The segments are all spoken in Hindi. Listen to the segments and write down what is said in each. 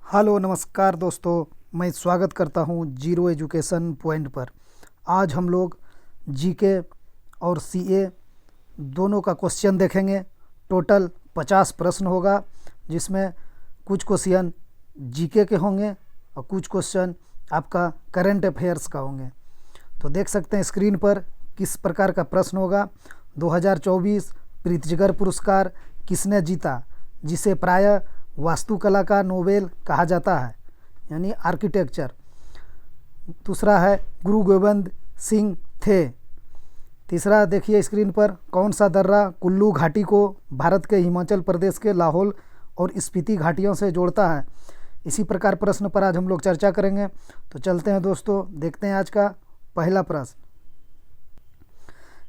हेलो नमस्कार दोस्तों, मैं स्वागत करता हूं जीरो एजुकेशन पॉइंट पर। आज हम लोग जीके और सीए दोनों का क्वेश्चन देखेंगे। टोटल 50 प्रश्न होगा, जिसमें कुछ क्वेश्चन जीके के होंगे और कुछ क्वेश्चन आपका करंट अफेयर्स का होंगे। तो देख सकते हैं स्क्रीन पर किस प्रकार का प्रश्न होगा। 2024 प्रित्जकर पुरस्कार किसने जीता, जिसे प्रायः वास्तुकला का नोबेल कहा जाता है, यानी आर्किटेक्चर। दूसरा है गुरु गोविंद सिंह थे। तीसरा देखिए स्क्रीन पर, कौन सा दर्रा कुल्लू घाटी को भारत के हिमाचल प्रदेश के लाहौल और स्पीति घाटियों से जोड़ता है। इसी प्रकार प्रश्न पर आज हम लोग चर्चा करेंगे। तो चलते हैं दोस्तों, देखते हैं आज का पहला प्रश्न।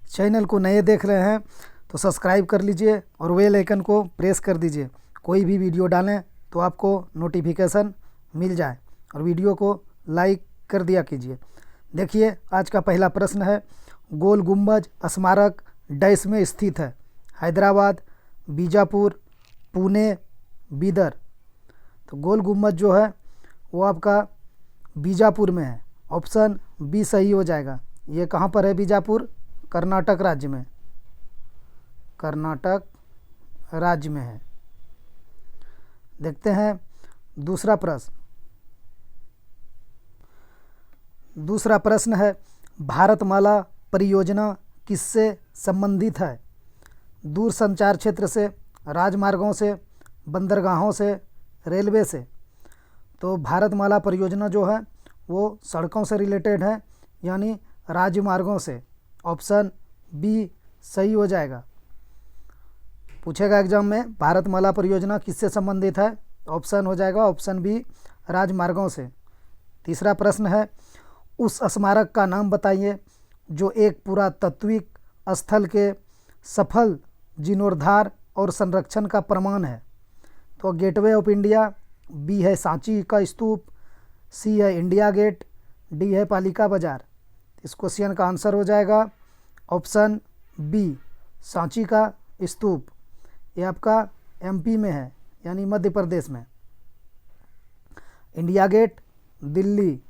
चैनल को नए देख रहे हैं तो सब्सक्राइब कर लीजिए और बेल आइकन को प्रेस कर दीजिए। कोई भी वीडियो डालें तो आपको नोटिफिकेशन मिल जाए, और वीडियो को लाइक कर दिया कीजिए। देखिए आज का पहला प्रश्न है, गोल गुम्बज स्मारक डैश में स्थित है? हैदराबाद, बीजापुर, पुणे, बीदर। तो गोल गुम्बज जो है वो आपका बीजापुर में है। ऑप्शन बी सही हो जाएगा। ये कहाँ पर है बीजापुर? कर्नाटक राज्य में, कर्नाटक राज्य में है। देखते हैं दूसरा प्रश्न। दूसरा प्रश्न है, भारतमाला परियोजना किससे संबंधित है? दूरसंचार क्षेत्र से, राजमार्गों से, बंदरगाहों से, रेलवे से। तो भारतमाला परियोजना जो है वो सड़कों से रिलेटेड है, यानी राजमार्गों से। ऑप्शन बी सही हो जाएगा। पूछेगा एग्जाम में, भारतमाला परियोजना किससे संबंधित है? ऑप्शन हो जाएगा ऑप्शन बी, राजमार्गों से। तीसरा प्रश्न है, उस स्मारक का नाम बताइए जो एक पुरातात्विक स्थल के सफल जीर्णोद्धार और संरक्षण का प्रमाण है। तो गेटवे ऑफ इंडिया, बी है सांची का स्तूप, सी है इंडिया गेट, डी है पालिका बाजार। इस क्वेश्चन का आंसर हो जाएगा ऑप्शन बी, सांची का स्तूप। ये आपका एमपी में है, यानी मध्य प्रदेश में। इंडिया गेट दिल्ली,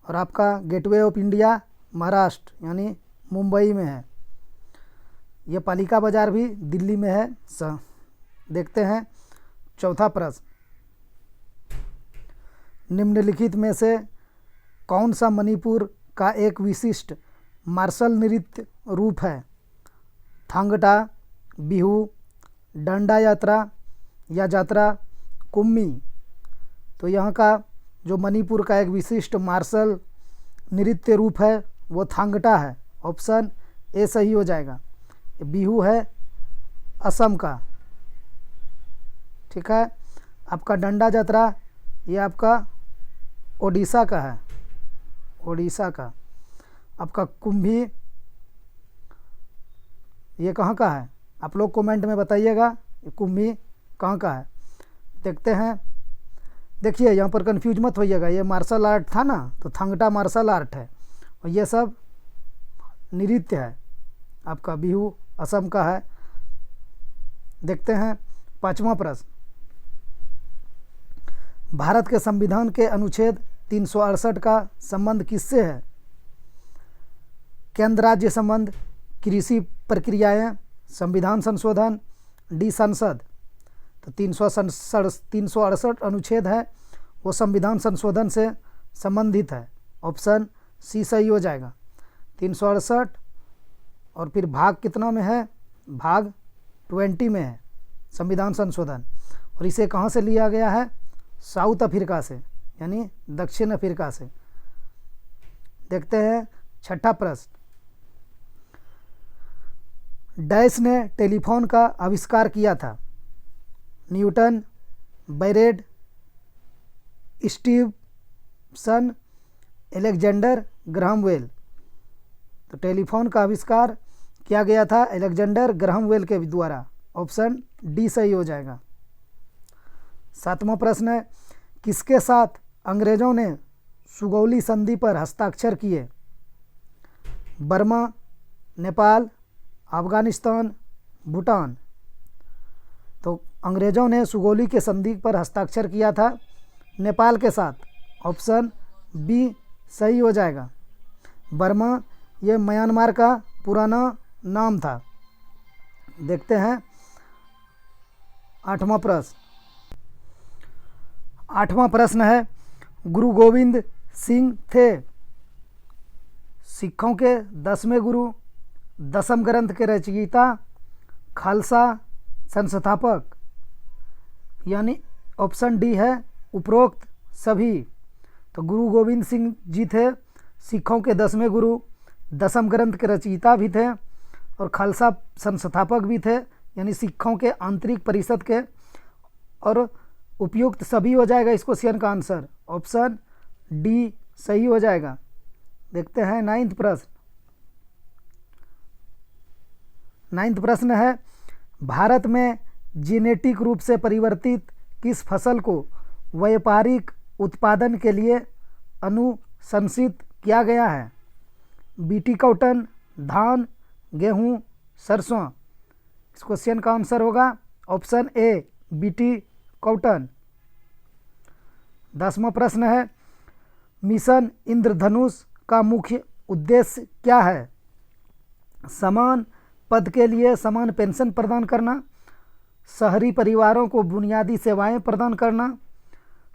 और आपका गेटवे ऑफ इंडिया महाराष्ट्र यानी मुंबई में है। ये पालिका बाजार भी दिल्ली में है। देखते हैं चौथा प्रश्न। निम्नलिखित में से कौन सा मणिपुर का एक विशिष्ट मार्शल नृत्य रूप है? थांगटा, बिहू, डंडा यात्रा या जात्रा, कुम्मी। तो यहाँ का जो मणिपुर का एक विशिष्ट मार्शल नृत्य रूप है वो थांगटा है। ऑप्शन ए सही हो जाएगा। बिहू है असम का, ठीक है। आपका डंडा यात्रा ये आपका ओडिशा का है, ओडिशा का। आपका कुंभी ये कहाँ का है? आप लोग कमेंट में बताइएगा ये कुंभी कहाँ का है। देखते हैं। देखिए यहाँ पर कंफ्यूज मत होइएगा, ये मार्शल आर्ट था ना, तो थांगटा मार्शल आर्ट है और ये सब नृत्य है। आपका बिहू असम का है। देखते हैं पांचवा प्रश्न। भारत के संविधान के अनुच्छेद 368 का संबंध किससे है? केंद्र राज्य संबंध, कृषि प्रक्रियाएं, संविधान संशोधन, डी संसद। तो 368 अनुच्छेद है वो संविधान संशोधन से संबंधित है। ऑप्शन सी सही हो जाएगा। 368 और फिर भाग कितना में है? भाग 20 में है संविधान संशोधन। और इसे कहाँ से लिया गया है? साउथ अफ्रीका से, यानी दक्षिण अफ्रीका से। देखते हैं छठा प्रश्न। डैश ने टेलीफोन का आविष्कार किया था? Newton, Baird, Stevenson, Alexander Graham Bell. तो टेलीफोन का आविष्कार किया गया था अलेक्जेंडर ग्राहम बेल के द्वारा। ऑप्शन डी सही हो जाएगा। सातवां प्रश्न है, किसके साथ अंग्रेजों ने सुगौली संधि पर हस्ताक्षर किए? बर्मा, नेपाल, अफगानिस्तान, भूटान। तो अंग्रेज़ों ने सुगोली के संधि पर हस्ताक्षर किया था? नेपाल के साथ। ऑप्शन बी सही हो जाएगा। बर्मा ये म्यांमार का पुराना नाम था। देखते हैं 8वां प्रश्न। 8वां प्रश्न है, गुरु गोविंद सिंह थे सिखों के 10वें गुरु, दसम ग्रंथ के रचयिता, खालसा संस्थापक, यानी ऑप्शन डी है उपरोक्त सभी। तो गुरु गोविंद सिंह जी थे सिखों के 10वें गुरु, दसम ग्रंथ के रचयिता भी थे और खालसा संस्थापक भी थे, यानी सिखों के आंतरिक परिषद के। और उपयुक्त सभी हो जाएगा इस क्वेश्चन का आंसर। ऑप्शन डी सही हो जाएगा। देखते हैं 9वां प्रश्न। 9वां प्रश्न है, भारत में जेनेटिक रूप से परिवर्तित किस फसल को व्यापारिक उत्पादन के लिए अनुशंसित किया गया है? बीटी कॉटन, धान, गेहूं, सरसों। इस क्वेश्चन का आंसर होगा ऑप्शन ए बीटी कॉटन। 10वां प्रश्न है, मिशन इंद्रधनुष का मुख्य उद्देश्य क्या है? समान पद के लिए समान पेंशन प्रदान करना, शहरी परिवारों को बुनियादी सेवाएं प्रदान करना,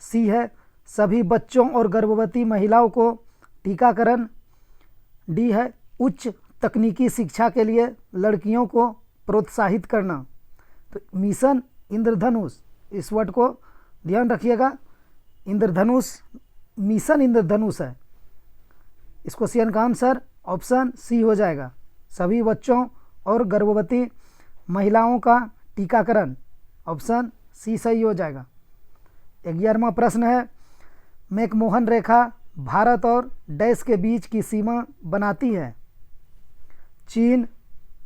सी है सभी बच्चों और गर्भवती महिलाओं को टीकाकरण, डी है उच्च तकनीकी शिक्षा के लिए लड़कियों को प्रोत्साहित करना। तो मिशन इंद्रधनुष, इस वर्ड को ध्यान रखिएगा, इंद्रधनुष, मिशन इंद्रधनुष है। इस क्वेश्चन का आंसर ऑप्शन सी हो जाएगा, सभी बच्चों और गर्भवती महिलाओं का टीकाकरण। ऑप्शन सी सही हो जाएगा। 11वां प्रश्न है, मैकमोहन रेखा भारत और डैश के बीच की सीमा बनाती है? चीन,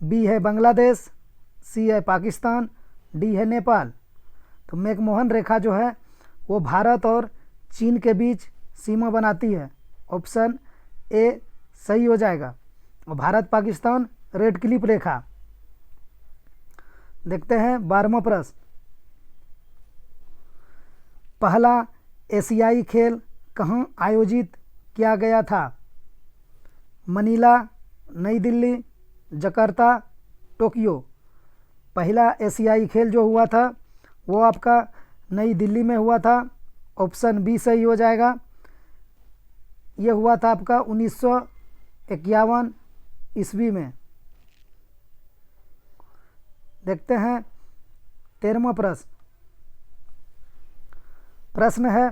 बी है बांग्लादेश, सी है पाकिस्तान, डी है नेपाल। तो मैकमोहन रेखा जो है वो भारत और चीन के बीच सीमा बनाती है। ऑप्शन ए सही हो जाएगा। और भारत पाकिस्तान रेड क्लिफ रेखा। देखते हैं 12वां प्रश्न। पहला एशियाई खेल कहाँ आयोजित किया गया था? मनीला, नई दिल्ली, जकार्ता, टोक्यो। पहला एशियाई खेल जो हुआ था वो आपका नई दिल्ली में हुआ था। ऑप्शन बी सही हो जाएगा। ये हुआ था आपका 1951 ईस्वी में। देखते हैं 13वां प्रश्न। प्रश्न है,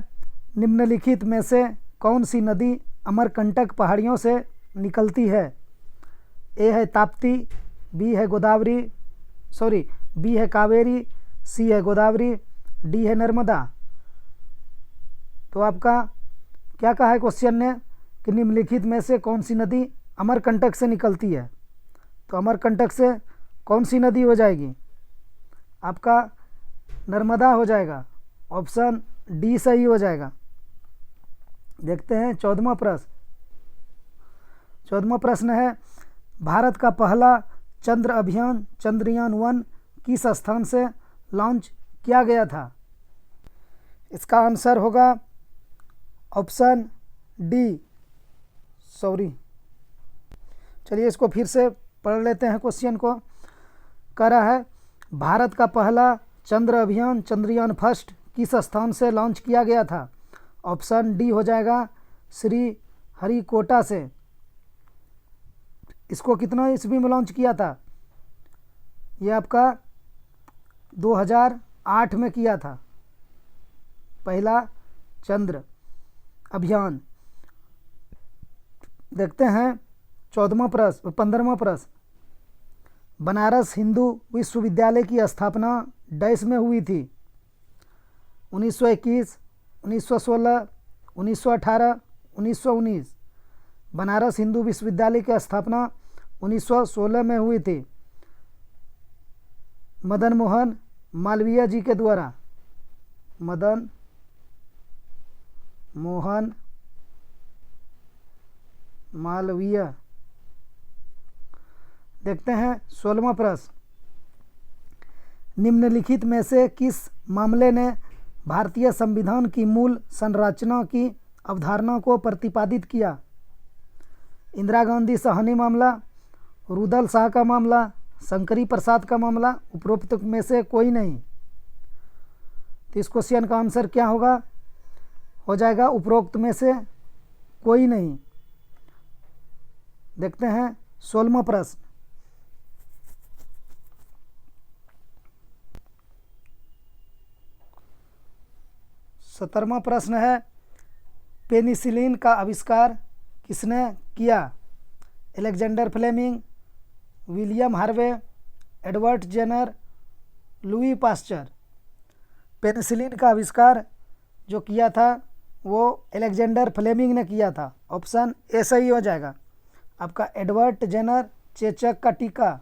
निम्नलिखित में से कौन सी नदी अमरकंटक पहाड़ियों से निकलती है? ए है ताप्ती, बी है गोदावरी, बी है कावेरी, सी है गोदावरी, डी है नर्मदा। तो आपका क्या कहा है क्वेश्चन ने कि निम्नलिखित में से कौन सी नदी अमरकंटक से निकलती है? तो अमरकंटक से कौन सी नदी हो जाएगी? आपका नर्मदा हो जाएगा। ऑप्शन डी सही हो जाएगा। देखते हैं 14वां प्रश्न। 14वां प्रश्न है, भारत का पहला चंद्र अभियान चंद्रयान-1 किस स्थान से लॉन्च किया गया था? इसका आंसर होगा ऑप्शन डी, चलिए इसको फिर से पढ़ लेते हैं क्वेश्चन को। कह रहा है, भारत का पहला चंद्र अभियान चंद्रयान फर्स्ट किस स्थान से लॉन्च किया गया था? ऑप्शन डी हो जाएगा, श्री हरिकोटा से। इसको कितना ईस्वी में लॉन्च किया था? ये आपका 2008 में किया था पहला चंद्र अभियान। देखते हैं 15वां प्रश्न। बनारस हिंदू विश्वविद्यालय की स्थापना डैश में हुई थी? 1921, 1916, 1918, 1919। बनारस हिंदू विश्वविद्यालय की स्थापना 1916 में हुई थी, मदन मोहन मालवीय जी के द्वारा। मदन मोहन मालवीय। देखते हैं 16वां प्रश्न। निम्नलिखित में से किस मामले ने भारतीय संविधान की मूल संरचना की अवधारणा को प्रतिपादित किया? इंदिरा गांधी साहनी मामला, रुदल शाह का मामला, शंकरी प्रसाद का मामला, उपरोक्त में से कोई नहीं। तो इस क्वेश्चन का आंसर क्या होगा? हो जाएगा उपरोक्त में से कोई नहीं। देखते हैं 16वां प्रश्न। 17वां प्रश्न है, पेनिसिलिन का आविष्कार किसने किया? Alexander Fleming, William Harvey, Edward Jenner, Louis Pasteur. Penicillin का आविष्कार जो किया था वो अलेक्जेंडर फ्लेमिंग ने किया था। ऑप्शन ए सही हो जाएगा आपका। एडवर्ड जेनर चेचक का टीका,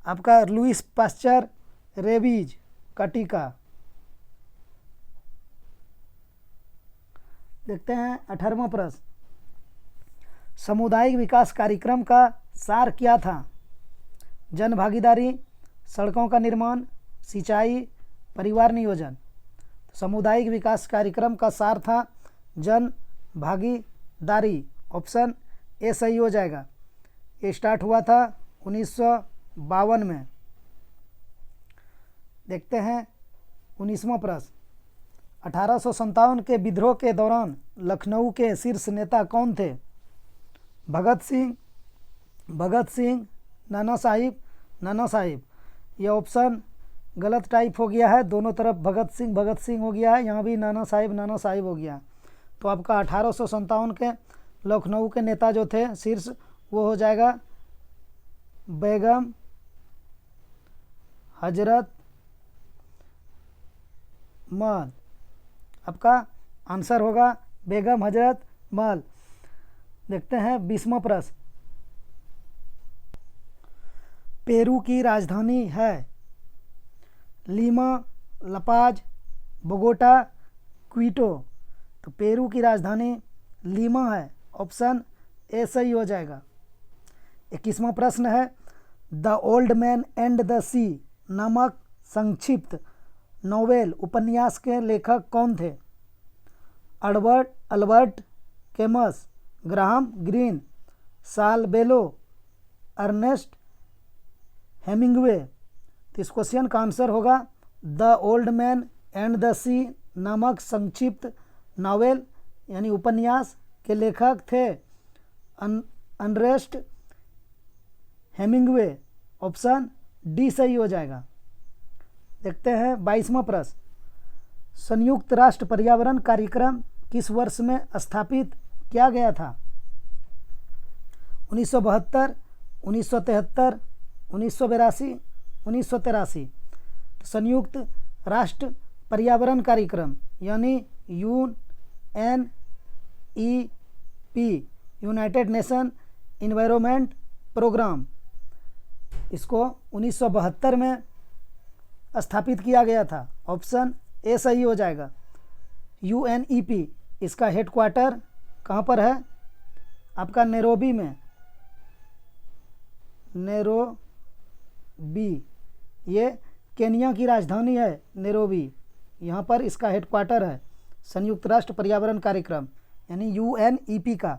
आपका लुईस पास्चर रेबीज का टीका। देखते हैं 18वां प्रश्न। सामुदायिक विकास कार्यक्रम का सार क्या था? जन भागीदारी, सड़कों का निर्माण, सिंचाई, परिवार नियोजन। सामुदायिक विकास कार्यक्रम का सार था जन भागीदारी। ऑप्शन ए सही हो जाएगा। ये स्टार्ट हुआ था 1952 में। देखते हैं 19वां प्रश्न। 1857 के विद्रोह के दौरान लखनऊ के शीर्ष नेता कौन थे? भगत सिंह, नाना साहिब। यह ऑप्शन गलत टाइप हो गया है, दोनों तरफ भगत सिंह हो गया है, यहाँ भी नाना साहिब हो गया। तो आपका 1857 के लखनऊ के नेता जो थे शीर्ष, वो हो जाएगा बेगम हजरत महल। आपका आंसर होगा बेगम हजरत महल। देखते हैं 20वां प्रश्न। पेरू की राजधानी है लीमा, लपाज, बोगोटा, क्विटो। तो पेरू की राजधानी लीमा है। ऑप्शन ए सही हो जाएगा। 21वां प्रश्न है, the old man and the sea नामक संक्षिप्त नोवेल उपन्यास के लेखक कौन थे? अल्बर्ट कैमस, ग्राहम ग्रीन, साल बेलो, अर्नेस्ट हेमिंग्वे। तो इस क्वेश्चन का आंसर होगा the old man and the sea नामक संक्षिप्त नॉवेल यानी उपन्यास के लेखक थे अर्नेस्ट हेमिंग्वे। ऑप्शन डी सही हो जाएगा। देखते हैं 22वां प्रश्न। संयुक्त राष्ट्र पर्यावरण कार्यक्रम किस वर्ष में स्थापित किया गया था? 1972, 1973, 1982, 1983। तो संयुक्त राष्ट्र पर्यावरण कार्यक्रम यानी UNEP, United Nation Environment Programme, इसको 1972 में स्थापित किया गया था। ऑप्शन ए सही हो जाएगा। UNEP इसका हेडक्वार्टर कहाँ पर है? आपका नैरोबी में। नैरोबी ये केनिया की राजधानी है नैरोबी, यहाँ पर इसका हेडक्वार्टर है संयुक्त राष्ट्र पर्यावरण कार्यक्रम यानी UNEP का।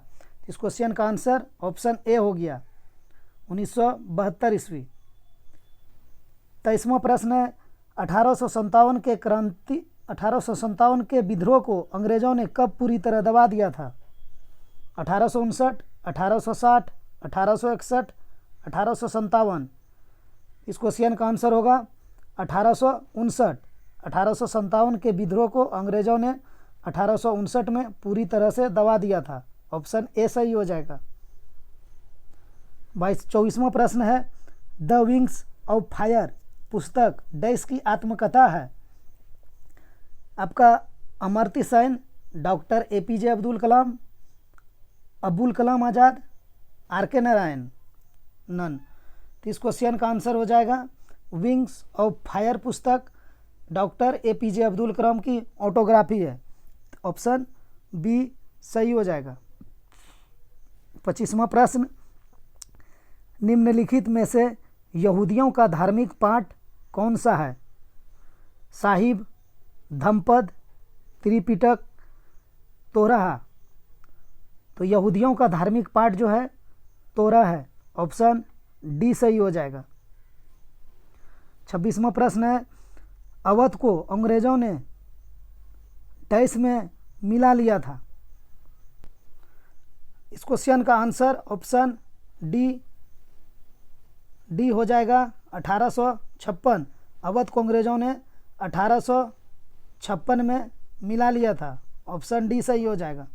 इस क्वेश्चन का आंसर ऑप्शन ए हो गया 1972 ईस्वी। 23वां प्रश्न है, 1857 के विद्रोह को अंग्रेजों ने कब पूरी तरह दबा दिया था? 1859, 1860, 1861, 1857। इस क्वेश्चन का आंसर होगा 1859। 1857 के विद्रोह को अंग्रेजों ने 1859 में पूरी तरह से दबा दिया था। ऑप्शन ए सही हो जाएगा। 24वां प्रश्न है, द विंग्स ऑफ फायर पुस्तक डैश की आत्मकथा है? आपका Amartya Sen, doctor APJ Abdul Kalam Azad, RK Narayan, none. तो इस क्वेश्चन का आंसर हो जाएगा विंग्स ऑफ फायर पुस्तक डॉक्टर APJ अब्दुल कलाम की ऑटोग्राफी है। ऑप्शन बी सही हो जाएगा। 25वां प्रश्न, निम्नलिखित में से यहूदियों का धार्मिक पाठ कौन सा है? साहिब, धम्मपद, त्रिपिटक, तोराह। तो यहूदियों का धार्मिक पाठ जो है तोराह है। ऑप्शन डी सही हो जाएगा। 26वां प्रश्न है, अवध को अंग्रेजों ने डैश में मिला लिया था। इस क्वेश्चन का आंसर ऑप्शन डी हो जाएगा 1856। अवध को अंग्रेजों ने 1856 में मिला लिया था। ऑप्शन डी सही हो जाएगा।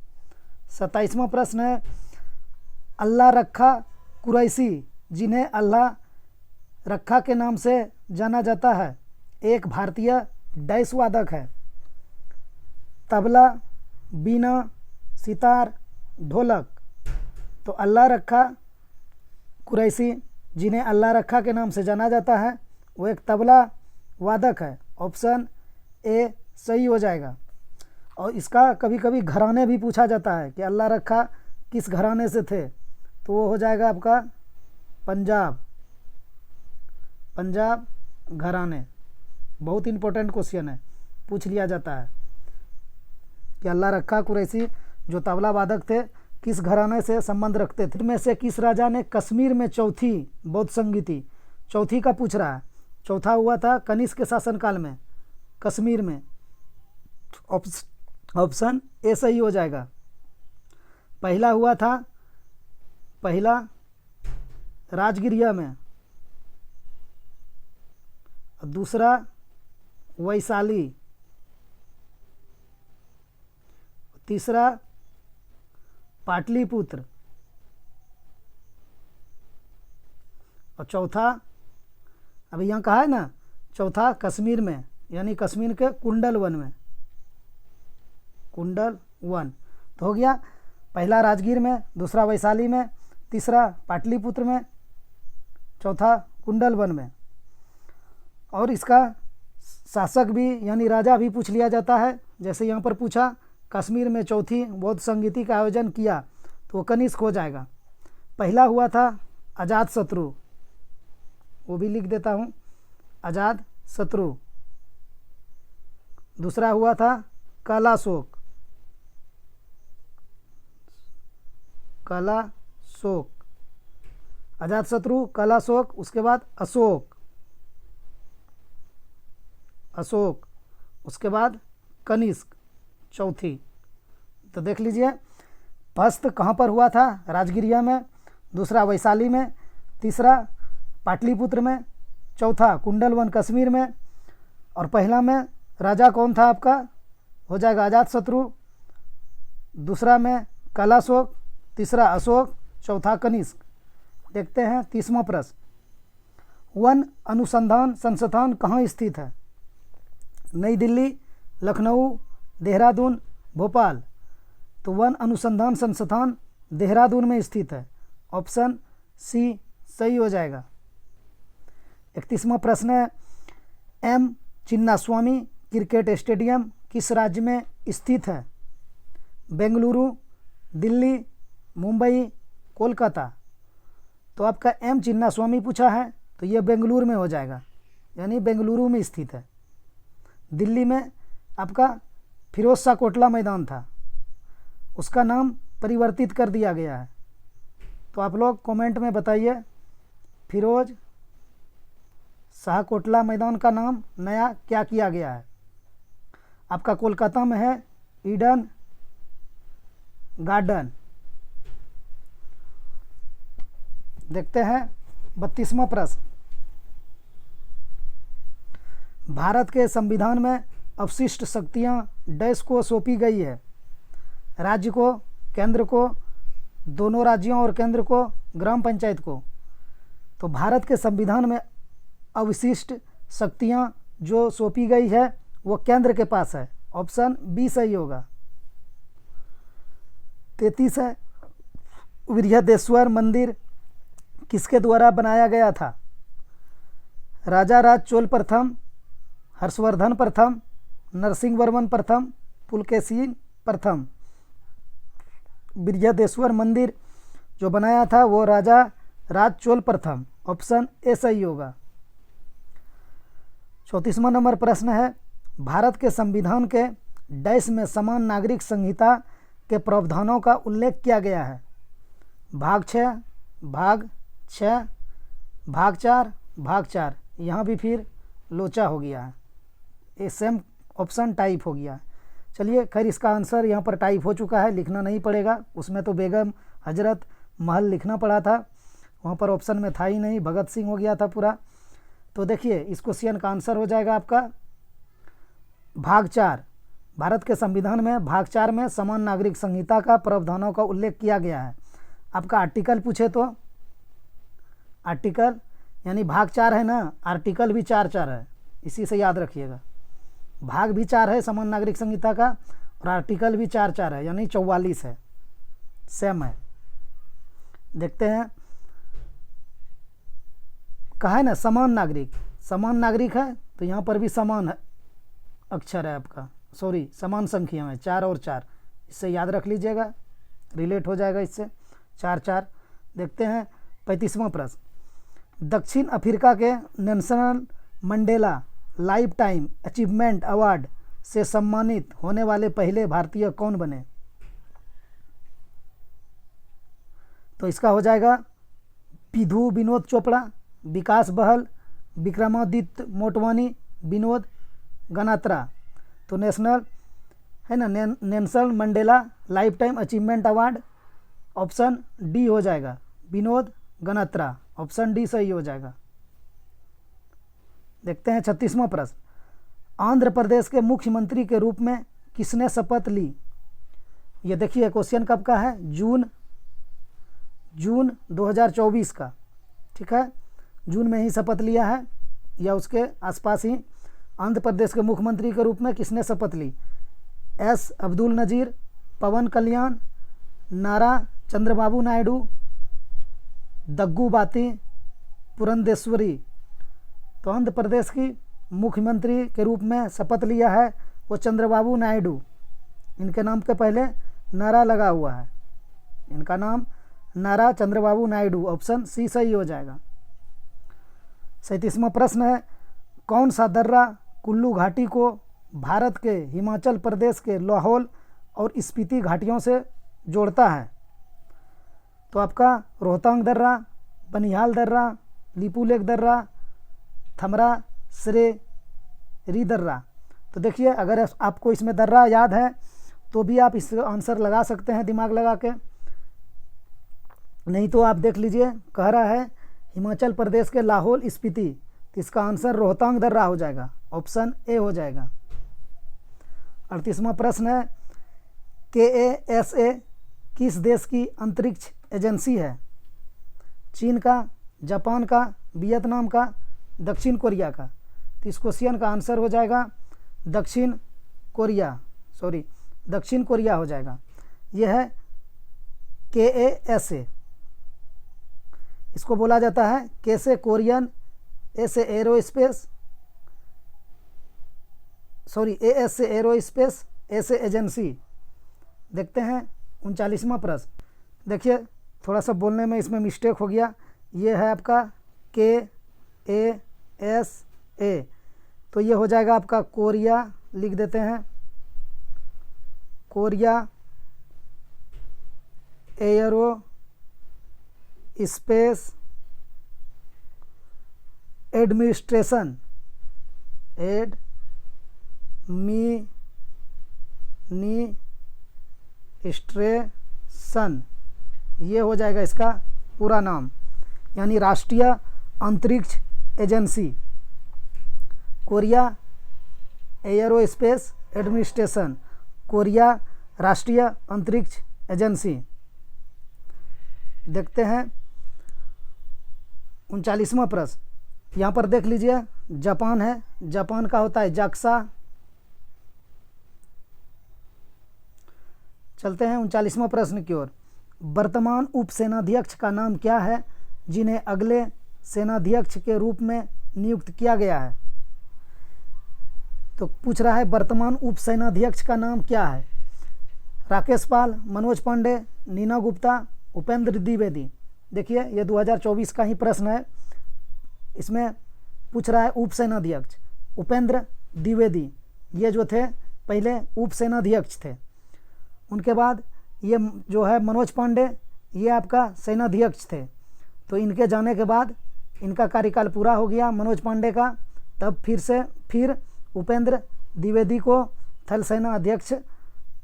27वां प्रश्न है, अल्लाह रखा कुरैशी जिन्हें अल्लाह रखा के नाम से जाना जाता है, एक भारतीय डैश वादक है। तबला, बीना, सितार, ढोलक। तो अल्लाह रखा कुरैशी जिन्हें अल्लाह रखा के नाम से जाना जाता है वो एक तबला वादक है। ऑप्शन ए सही हो जाएगा। और इसका कभी कभी घराने भी पूछा जाता है कि अल्लाह रखा किस घराने से थे, तो वो हो जाएगा आपका पंजाब घराने। बहुत इंपॉर्टेंट क्वेश्चन है, पूछ लिया जाता है कि अल्लाह रखा कुरैशी जो तबला वादक थे किस घराने से संबंध रखते थे। इनमें से किस राजा ने कश्मीर में चौथी बौद्ध संगीति, चौथी का पूछ रहा है, चौथा हुआ था कनिष्क के शासनकाल में कश्मीर में। ऑप्शन ए सही हो जाएगा। पहला हुआ था राजगिरिया में, दूसरा वैशाली, तीसरा पाटलिपुत्र और चौथा अभी यहाँ कहा है ना, चौथा कश्मीर में, यानी कश्मीर के कुंडल वन में, कुंडल वन। तो हो गया पहला राजगीर में, दूसरा वैशाली में, तीसरा पाटलिपुत्र में, चौथा कुंडल वन में। और इसका शासक भी यानी राजा भी पूछ लिया जाता है। जैसे यहाँ पर पूछा कश्मीर में चौथी बौद्ध संगीति का आयोजन किया, तो वो कनिष्क हो जाएगा। पहला हुआ था अजातशत्रु, वो भी लिख देता हूँ, अजातशत्रु। दूसरा हुआ था कलाशोक, अजातशत्रु, कलाशोक, उसके बाद अशोक, उसके बाद कनिष्क, चौथी। तो देख लीजिए फर्स्ट कहाँ पर हुआ था, राजगिरिया में, दूसरा वैशाली में, तीसरा पाटलिपुत्र में, चौथा कुंडलवन कश्मीर में, और पहला में राजा कौन था आपका, हो जाएगा अजातशत्रु, दूसरा में कलाशोक, तीसरा अशोक, चौथा कनिष्क। देखते हैं 30वां प्रश्न, वन अनुसंधान संस्थान कहाँ स्थित है? नई दिल्ली, लखनऊ, देहरादून, भोपाल। तो वन अनुसंधान संस्थान देहरादून में स्थित है। ऑप्शन सी सही हो जाएगा। 31वां प्रश्न है, एम चिन्नास्वामी क्रिकेट स्टेडियम किस राज्य में स्थित है? बेंगलुरु, दिल्ली, मुंबई, कोलकाता। तो आपका एम चिन्नास्वामी पूछा है तो ये बेंगलुरु में हो जाएगा, यानी बेंगलुरु में स्थित है। दिल्ली में आपका फिरोज शाह कोटला मैदान था, उसका नाम परिवर्तित कर दिया गया है। तो आप लोग कमेंट में बताइए फिरोज शाह कोटला मैदान का नाम नया क्या किया गया है? आपका कोलकाता में है ईडन गार्डन। देखते हैं 32वां प्रश्न, भारत के संविधान में अवशिष्ट शक्तियां डैश को सौंपी गई है? राज्य को, केंद्र को, दोनों राज्यों और केंद्र को, ग्राम पंचायत को। तो भारत के संविधान में अवशिष्ट शक्तियां जो सौंपी गई है वो केंद्र के पास है। ऑप्शन बी सही होगा। 33 है, बृहदेश्वर मंदिर किसके द्वारा बनाया गया था? राजा राज चोल प्रथम, हर्षवर्धन प्रथम, नरसिंह वर्मन प्रथम, पुलकेशिन प्रथम। बृहदेश्वर मंदिर जो बनाया था वो राजा राज चोल प्रथम ऑप्शन ए सही होगा। 34वां नंबर प्रश्न है, भारत के संविधान के डैश में समान नागरिक संहिता के प्रावधानों का उल्लेख किया गया है? भाग 6, भाग 6, भाग 4, भाग 4। यहाँ भी फिर लोचा हो गया है, ये सेम ऑप्शन टाइप हो गया है। चलिए खैर इसका आंसर यहाँ पर टाइप हो चुका है, लिखना नहीं पड़ेगा। उसमें तो बेगम हजरत महल लिखना पड़ा था, वहाँ पर ऑप्शन में था ही नहीं, भगत सिंह हो गया था पूरा। तो देखिए इस क्वेश्चन का आंसर हो जाएगा आपका भाग 4। भारत के संविधान में भाग 4 में समान नागरिक संहिता का प्रावधानों का उल्लेख किया गया है। आपका आर्टिकल पूछे तो आर्टिकल यानी भाग 4 है ना, आर्टिकल भी 4 है, इसी से याद रखिएगा। भाग भी 4 है समान नागरिक संहिता का और आर्टिकल भी 4 है, यानी 44 है, सेम है। देखते हैं, कहा है ना समान नागरिक है, तो यहाँ पर भी समान है अक्षर है आपका, सॉरी समान संख्या में 4 और 4, इससे याद रख लीजिएगा, रिलेट हो जाएगा इससे 4। देखते हैं 35वां प्रश्न, दक्षिण अफ्रीका के Nelson Mandela life time achievement award से सम्मानित होने वाले पहले भारतीय कौन बने? तो इसका हो जाएगा विधु विनोद चोपड़ा, विकास बहल, विक्रमादित्य मोटवानी, विनोद गनात्रा। तो नेशनल है ना, Nelson Mandela life time achievement award, option D हो जाएगा, विनोद गनात्रा, ऑप्शन डी सही हो जाएगा। देखते हैं 36वां प्रश्न, आंध्र प्रदेश के मुख्यमंत्री के रूप में किसने शपथ ली? ये देखिए क्वेश्चन कब का है, जून 2024 का, ठीक है, जून में ही शपथ लिया है या उसके आसपास ही। आंध्र प्रदेश के मुख्यमंत्री के रूप में किसने शपथ ली? एस अब्दुल नजीर, पवन कल्याण, नारा चंद्रबाबू नायडू, दग्गू बाती, पुरंदेश्वरी। तो आंध्र प्रदेश की मुख्यमंत्री के रूप में शपथ लिया है वो चंद्रबाबू नायडू, इनके नाम के पहले नारा लगा हुआ है, इनका नाम नारा चंद्रबाबू नायडू, ऑप्शन सी सही हो जाएगा। 37वां प्रश्न है, कौन सा दर्रा कुल्लू घाटी को भारत के हिमाचल प्रदेश के लाहौल और स्पीति घाटियों से जोड़ता है? तो आपका रोहतांग दर्रा, बनिहाल दर्रा, लिपुलेख दर्रा, थमरा श्रेरी दर्रा। तो देखिए अगर आपको इसमें दर्रा याद है तो भी आप इस आंसर लगा सकते हैं दिमाग लगा के, नहीं तो आप देख लीजिए कह रहा है हिमाचल प्रदेश के लाहौल स्पीति, तो इसका आंसर रोहतांग दर्रा हो जाएगा, ऑप्शन ए हो जाएगा। 38वां प्रश्न है, KASA किस देश की अंतरिक्ष एजेंसी है? चीन का, जापान का, वियतनाम का, दक्षिण कोरिया का। तो इस क्वेश्चन का आंसर हो जाएगा दक्षिण कोरिया हो जाएगा। यह है KASA, इसको बोला जाता है कैसे Korean ASA aerospace ASA agency. देखते हैं 39वां प्रश्न, देखिए थोड़ा सा बोलने में इसमें मिस्टेक हो गया, ये है आपका KASA, तो ये हो जाएगा आपका कोरिया, लिख देते हैं कोरिया एयरो स्पेस एडमिनिस्ट्रेशन, ये हो जाएगा इसका पूरा नाम, यानी राष्ट्रीय अंतरिक्ष agency, Korea aerospace administration, Korea राष्ट्रीय अंतरिक्ष एजेंसी। देखते हैं 39वां प्रश्न, यहाँ पर देख लीजिए जापान है, जापान का होता है जाक्सा। चलते हैं 39वां प्रश्न की ओर, वर्तमान उप सेनाध्यक्ष का नाम क्या है जिन्हें अगले सेनाध्यक्ष के रूप में नियुक्त किया गया है? तो पूछ रहा है वर्तमान उप सेनाध्यक्ष का नाम क्या है? राकेश पाल, मनोज पांडे, नीना गुप्ता, उपेंद्र द्विवेदी। देखिए ये 2024 का ही प्रश्न है, इसमें पूछ रहा है उप सेनाध्यक्ष उपेंद्र द्विवेदी, ये जो थे पहले उप सेनाध्यक्ष थे। उनके बाद ये जो है मनोज पांडे, ये आपका सेनाध्यक्ष थे। तो इनके जाने के बाद इनका कार्यकाल पूरा हो गया मनोज पांडे का, तब फिर उपेंद्र द्विवेदी को थल सेना अध्यक्ष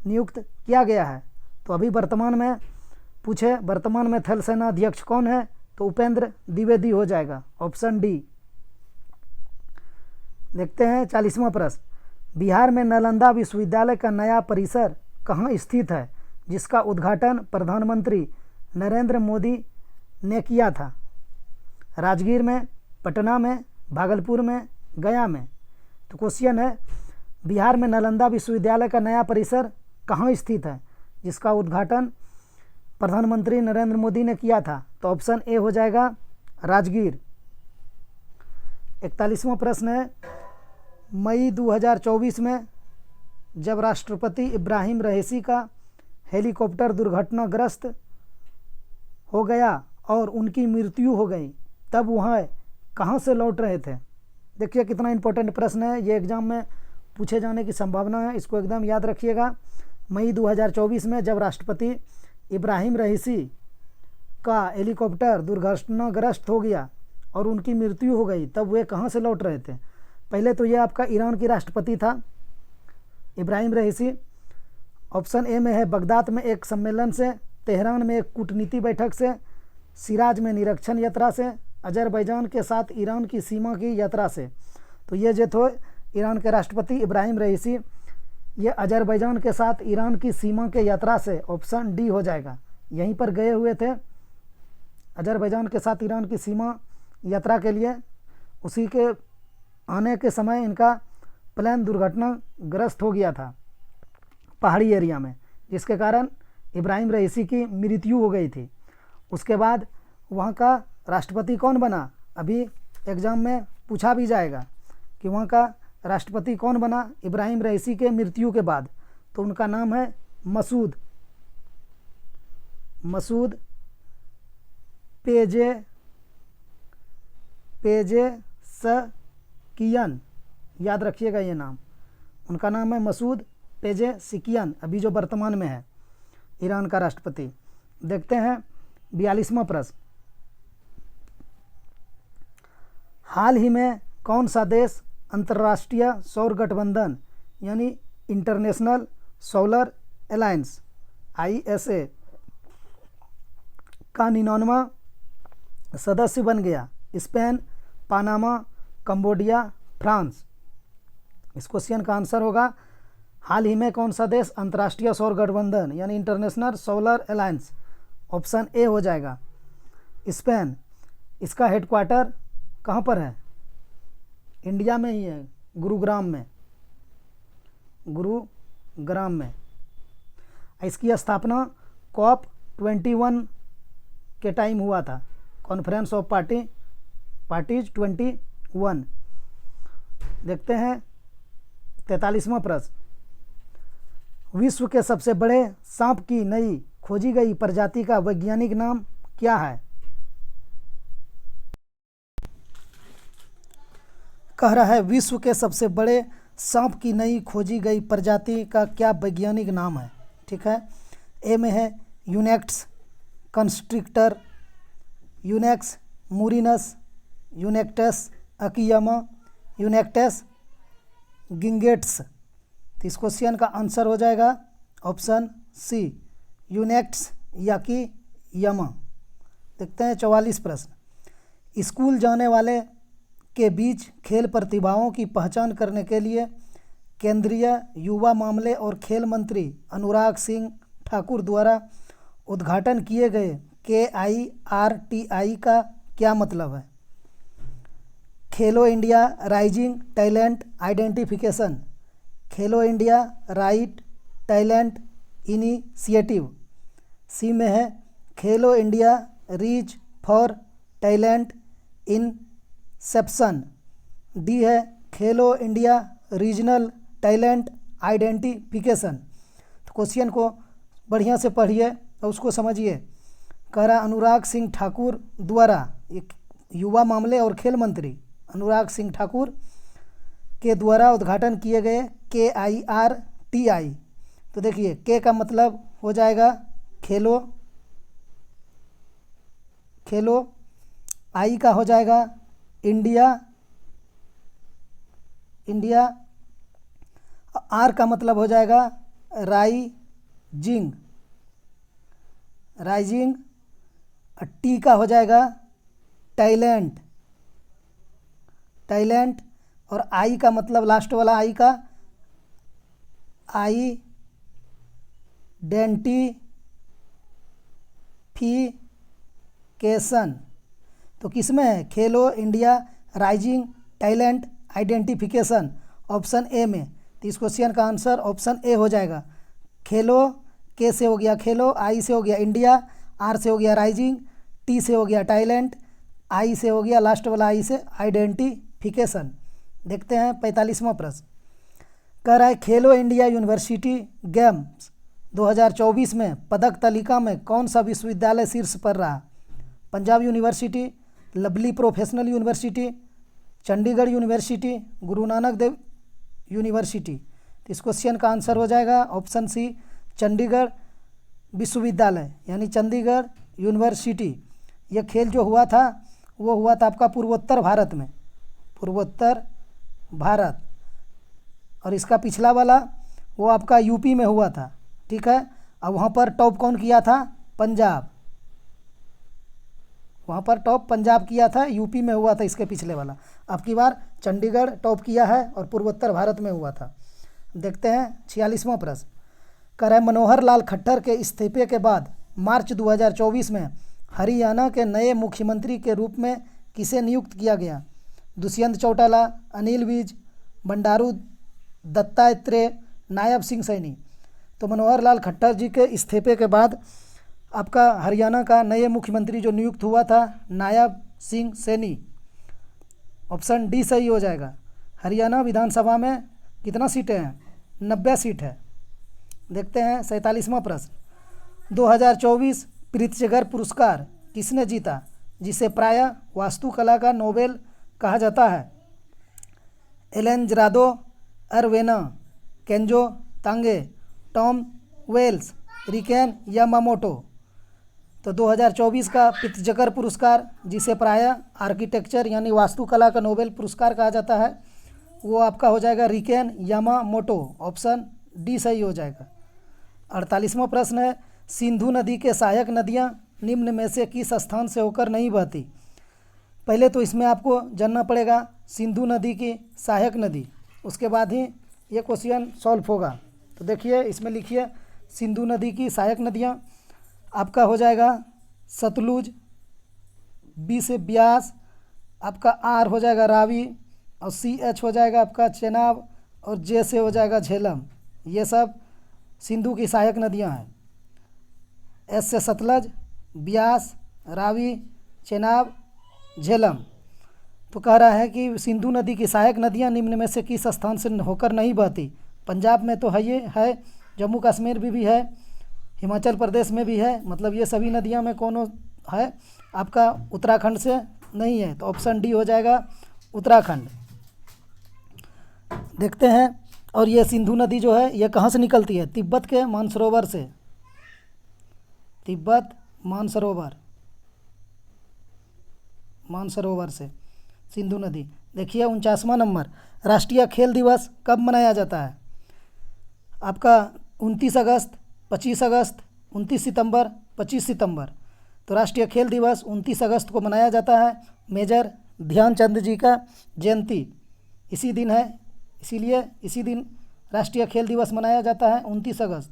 नियुक्त किया गया है। तो अभी वर्तमान में थल सेना अध्यक्ष कौन है, तो उपेंद्र द्विवेदी हो जाएगा, ऑप्शन डी। देखते हैं 40वां प्रश्न। बिहार में नालंदा विश्वविद्यालय का नया परिसर कहाँ स्थित है, जिसका उद्घाटन प्रधानमंत्री नरेंद्र मोदी ने किया था? राजगीर में, पटना में, भागलपुर में, गया में। तो क्वेश्चन है बिहार में नालंदा विश्वविद्यालय का नया परिसर कहाँ स्थित है, जिसका उद्घाटन प्रधानमंत्री नरेंद्र मोदी ने किया था? तो ऑप्शन ए हो जाएगा राजगीर। 41वां प्रश्न है मई 2024 में जब राष्ट्रपति इब्राहिम रईसी का हेलीकॉप्टर दुर्घटनाग्रस्त हो गया और उनकी मृत्यु हो गई, तब वह कहाँ से लौट रहे थे? देखिए कितना इंपॉर्टेंट प्रश्न है, ये एग्जाम में पूछे जाने की संभावना है, इसको एकदम याद रखिएगा। मई 2024 में जब राष्ट्रपति इब्राहिम रईसी का हेलीकॉप्टर दुर्घटनाग्रस्त हो गया और उनकी मृत्यु हो गई, तब वे कहाँ से लौट रहे थे? पहले तो ये आपका ईरान की राष्ट्रपति था इब्राहिम रईसी। ऑप्शन ए में है बगदाद में एक सम्मेलन से, तेहरान में एक कूटनीति बैठक से, सिराज में निरीक्षण यात्रा से, अजरबैजान के साथ ईरान की सीमा की यात्रा से। तो ये जो थे ईरान के राष्ट्रपति इब्राहिम रईसी, ये अजरबैजान के साथ ईरान की सीमा के यात्रा से, ऑप्शन डी हो जाएगा। यहीं पर गए हुए थे अजरबैजान के साथ ईरान की सीमा यात्रा के लिए, उसी के आने के समय इनका प्लेन दुर्घटनाग्रस्त हो गया था पहाड़ी एरिया में, जिसके कारण इब्राहिम रईसी की मृत्यु हो गई थी। उसके बाद वहाँ का राष्ट्रपति कौन बना, अभी एग्ज़ाम में पूछा भी जाएगा कि वहाँ का राष्ट्रपति कौन बना इब्राहिम रईसी के मृत्यु के बाद। तो उनका नाम है मसूद पेजेशकियन, याद रखिएगा ये नाम। उनका नाम है मसूद पेजेशकियन, अभी जो वर्तमान में है ईरान का राष्ट्रपति। देखते हैं 42वां प्रश्न। हाल ही में कौन सा देश अंतर्राष्ट्रीय सौर गठबंधन यानी इंटरनेशनल सोलर अलायंस ISA का 99वां सदस्य बन गया? Spain, Panama, Cambodia, France. इस क्वेश्चन का आंसर होगा हाल ही में कौन सा देश अंतर्राष्ट्रीय सौर गठबंधन यानी international solar alliance, option A हो जाएगा स्पेन। इसका हेडक्वार्टर कहाँ पर है? इंडिया में ही है, गुरुग्राम में। इसकी स्थापना COP21 के टाइम हुआ था, कॉन्फ्रेंस ऑफ पार्टीज 21। देखते हैं 43वां प्रश्न। विश्व के सबसे बड़े सांप की नई खोजी गई प्रजाति का वैज्ञानिक नाम क्या है? कह रहा है विश्व के सबसे बड़े सांप की नई खोजी गई प्रजाति का क्या वैज्ञानिक नाम है? ठीक है, ए में है यूनेक्ट्स कंस्ट्रिक्टर, यूनेक्स मुरिनस, यूनेक्टस अकियामा, यूनेक्टस गिंगेट्स। तो इस क्वेश्चन का आंसर हो जाएगा ऑप्शन सी यूनेक्ट्स याकीयामा। देखते हैं 44 प्रश्न। स्कूल जाने वाले के बीच खेल प्रतिभाओं की पहचान करने के लिए केंद्रीय युवा मामले और खेल मंत्री अनुराग सिंह ठाकुर द्वारा उद्घाटन किए गए KIRTI का क्या मतलब है? खेलो इंडिया राइजिंग टैलेंट आइडेंटिफिकेशन, खेलो इंडिया राइट टैलेंट इनिशिएटिव। सी में है खेलो India reach for talent Inception. D है खेलो इंडिया रीजनल टैलेंट आइडेंटिफिकेशन। तो क्वेश्चन को बढ़िया से पढ़िए और उसको समझिए। कह रहा अनुराग सिंह ठाकुर द्वारा, ये युवा मामले और खेल मंत्री अनुराग सिंह ठाकुर के द्वारा उद्घाटन किए गए KIRTI। तो देखिए के का मतलब हो जाएगा खेलो, खेलो, आई का हो जाएगा इंडिया, इंडिया, आर का मतलब हो जाएगा राइजिंग, राइजिंग, टी का हो जाएगा टैलेंट, टैलेंट, और आई का मतलब लास्ट वाला आई का आइडेंटिफिकेशन। तो किस में है? खेलो India, rising, talent, identification, option A में। तो इस क्वेश्चन का आंसर ऑप्शन ए हो जाएगा। खेलो, के से हो गया खेलो, आई से हो गया इंडिया, आर से हो गया राइजिंग, टी से हो गया टैलेंट, आई से हो गया लास्ट वाला आई से आइडेंटिफिकेशन। देखते हैं 45वां प्रश्न। कह रहा है खेलो इंडिया यूनिवर्सिटी गेम्स 2024 में पदक तालिका में कौन सा विश्वविद्यालय शीर्ष पर रहा? Punjab university, lovely professional university, Chandigarh university, Guru Nanak Dev university. तो इस क्वेश्चन का आंसर हो जाएगा ऑप्शन सी चंडीगढ़ विश्वविद्यालय यानी चंडीगढ़ यूनिवर्सिटी। यह खेल जो हुआ था वो हुआ था आपका पूर्वोत्तर भारत में, पूर्वोत्तर भारत, और इसका पिछला वाला वो आपका यूपी में हुआ था। ठीक है, अब वहाँ पर टॉप कौन किया था? पंजाब, वहाँ पर टॉप पंजाब किया था, यूपी में हुआ था इसके पिछले वाला। अब की बार चंडीगढ़ टॉप किया है और पूर्वोत्तर भारत में हुआ था। देखते हैं 46वां प्रश्न। कह रहा है मनोहर लाल खट्टर के इस्तीफे के बाद मार्च 2024 में हरियाणा के नए मुख्यमंत्री के रूप में किसे नियुक्त किया गया? दुष्यंत चौटाला, अनिल विज, बंडारू दत्तात्रेय, नायब सिंह सैनी। तो मनोहर लाल खट्टर जी के इस्तीफे के बाद आपका हरियाणा का नए मुख्यमंत्री जो नियुक्त हुआ था नायब सिंह सैनी। ऑप्शन डी सही हो जाएगा। हरियाणा विधानसभा में कितना सीटें हैं? 90 सीट है। देखते हैं 47वां प्रश्न। 2024 प्रित्जकर पुरस्कार किसने जीता, जिसे प्रायः वास्तुकला का नोबेल कहा जाता है? एलेन जरादो, अरवेना, केंजो तांगे, टॉम वेल्स, रिकेन यामामोटो। तो 2024 का प्रित्जकर पुरस्कार, जिसे प्रायः आर्किटेक्चर यानी वास्तुकला का नोबेल पुरस्कार कहा जाता है, वो आपका हो जाएगा रिकेन यामामोटो। ऑप्शन डी सही हो जाएगा। 48वां प्रश्न है सिंधु नदी के सहायक नदियाँ निम्न में से किस स्थान से होकर नहीं बहती? पहले तो इसमें आपको जानना पड़ेगा सिंधु नदी की सहायक नदी, उसके बाद ही ये क्वेश्चन सॉल्व होगा। तो देखिए इसमें लिखिए सिंधु नदी की सहायक नदियाँ आपका हो जाएगा सतलुज, बी से ब्यास, आपका आर हो जाएगा रावी, और CH हो जाएगा आपका चेनाब, और जे से हो जाएगा झेलम। ये सब सिंधु की सहायक नदियाँ हैं। एस से सतलज, ब्यास, रावी, चेनाब, झेलम। तो कह रहा है कि सिंधु नदी की सहायक नदियाँ निम्न में से किस स्थान से होकर नहीं बहती? पंजाब में तो है, ये है, जम्मू कश्मीर भी है, हिमाचल प्रदेश में भी है, मतलब ये सभी नदियाँ में कौन है? आपका उत्तराखंड से नहीं है। तो ऑप्शन डी हो जाएगा उत्तराखंड। देखते हैं, और ये सिंधु नदी जो है ये कहाँ से निकलती है? तिब्बत के मानसरोवर से, तिब्बत मानसरोवर से सिंधु नदी। देखिए 49वां नंबर, राष्ट्रीय खेल दिवस कब मनाया जाता है? आपका 29 अगस्त, 25 अगस्त, 29 सितंबर, 25 सितंबर। तो राष्ट्रीय खेल दिवस 29 अगस्त को मनाया जाता है। मेजर ध्यानचंद जी का जयंती इसी दिन है, इसीलिए इसी दिन राष्ट्रीय खेल दिवस मनाया जाता है 29 अगस्त।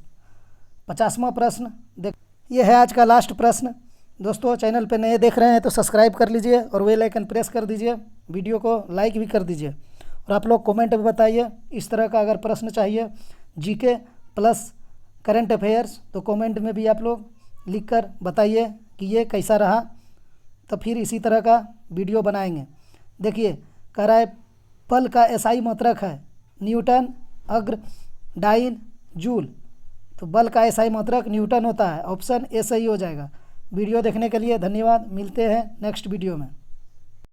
50वां प्रश्न देख, ये है आज का लास्ट प्रश्न। दोस्तों चैनल पे नए देख रहे हैं तो सब्सक्राइब कर लीजिए और बेल आइकन प्रेस कर दीजिए, वीडियो को लाइक भी कर दीजिए, और आप लोग कमेंट में बताइए इस तरह का अगर प्रश्न चाहिए जीके प्लस करंट अफेयर्स, तो कमेंट में भी आप लोग लिख कर बताइए कि ये कैसा रहा, तो फिर इसी तरह का वीडियो बनाएंगे। देखिए कह रहा है पल का एसआई मात्रक है न्यूटन, अग्र, डाइन, जूल। तो बल का एसआई मात्रक न्यूटन होता है। ऑप्शन ए सही हो जाएगा। वीडियो देखने के लिए धन्यवाद। मिलते हैं नेक्स्ट वीडियो में।